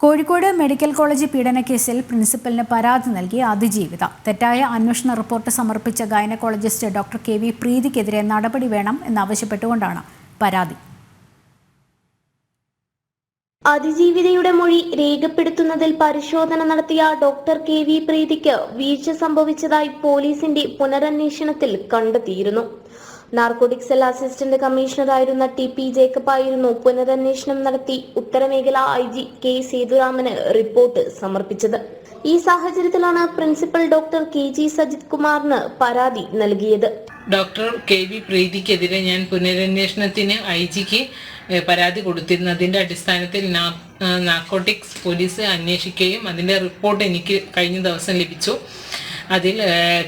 Kozhikode medical college പീഡനക്കേസിൽ പ്രിൻസിപ്പലിന് പരാതി നൽകി അതിജീവിത. തെറ്റായ അന്വേഷണ റിപ്പോർട്ട് സമർപ്പിച്ച ഗൈനക്കോളജിസ്റ്റ് ഡോക്ടർ കെ.വി. പ്രീതിക്കെതിരെ നടപടി വേണം എന്നാവശ്യപ്പെട്ടുകൊണ്ടാണ് പരാതി. അതിജീവിതയുടെ മൊഴി രേഖപ്പെടുത്തുന്നതിൽ പരിശോധന നടത്തിയ ഡോക്ടർ കെ.വി. പ്രീതിക്ക് വീഴ്ച സംഭവിച്ചതായി പോലീസിന്റെ പുനരന്വേഷണത്തിൽ കണ്ടെത്തിയിരുന്നു. നാർക്കോട്ടിക് സെൽ അസിസ്റ്റന്റ് കമ്മീഷണറായിരുന്ന ടി.പി. ജേക്കബ് ആയിരുന്നു പുനരന്വേഷണം നടത്തി ഉത്തരമേഖല ഐ.ജി. കെ. സേതുരാമന് റിപ്പോർട്ട് സമർപ്പിച്ചത്. ഈ സാഹചര്യത്തിലാണ് പ്രിൻസിപ്പൽ ഡോക്ടർ കെ.ജി. സജിത് കുമാറിന് പരാതി നൽകിയത്. ഡോക്ടർ കെ.വി. പ്രീതിക്കെതിരെ ഞാൻ പുനരന്വേഷണത്തിന് ഐ.ജിക്ക് പരാതി കൊടുത്തിരുന്നതിന്റെ അടിസ്ഥാനത്തിൽ നാർക്കോട്ടിക്സ് പോലീസ് അന്വേഷിക്കുകയും അതിന്റെ റിപ്പോർട്ട് എനിക്ക് കഴിഞ്ഞ ദിവസം ലഭിച്ചു. അതിൽ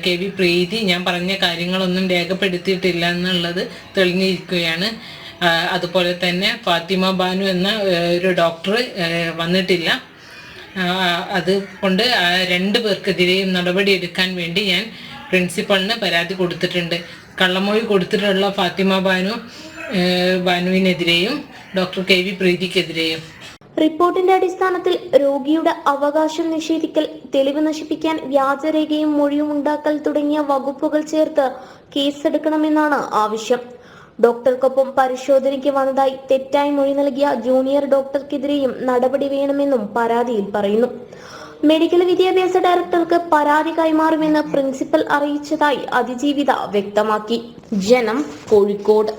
കെ.വി. പ്രീതി ഞാൻ പറഞ്ഞ കാര്യങ്ങളൊന്നും രേഖപ്പെടുത്തിയിട്ടില്ല എന്നുള്ളത് തെളിഞ്ഞിരിക്കുകയാണ്. അതുപോലെ തന്നെ ഫാത്തിമ ബാനു എന്ന ഒരു ഡോക്ടർ വന്നിട്ടില്ല. അതുകൊണ്ട് 2 പേർക്കെതിരെയും നടപടിയെടുക്കാൻ വേണ്ടി ഞാൻ പ്രിൻസിപ്പളിന് പരാതി കൊടുത്തിട്ടുണ്ട്. കള്ളമൊഴി കൊടുത്തിട്ടുള്ള ഫാത്തിമ ബാനുവിനെതിരെയും ഡോക്ടർ കെ.വി. പ്രീതിക്കെതിരെയും. റിപ്പോർട്ടിന്റെ അടിസ്ഥാനത്തിൽ രോഗിയുടെ അവകാശം നിഷേധിക്കൽ, തെളിവ് നശിപ്പിക്കാൻ വ്യാജരേഖയും മൊഴിയും ഉണ്ടാക്കൽ തുടങ്ങിയ വകുപ്പുകൾ ചേർത്ത് കേസെടുക്കണമെന്നാണ് ആവശ്യം. ഡോക്ടർക്കൊപ്പം പരിശോധനയ്ക്ക് വന്നതായി തെറ്റായി മൊഴി നൽകിയ ജൂനിയർ ഡോക്ടർക്കെതിരെയും നടപടി വേണമെന്നും പരാതിയിൽ പറയുന്നു. മെഡിക്കൽ വിദ്യാഭ്യാസ ഡയറക്ടർക്ക് പരാതി കൈമാറുമെന്ന് പ്രിൻസിപ്പൽ അറിയിച്ചതായി അതിജീവിത വ്യക്തമാക്കി. ജനം, കോഴിക്കോട്.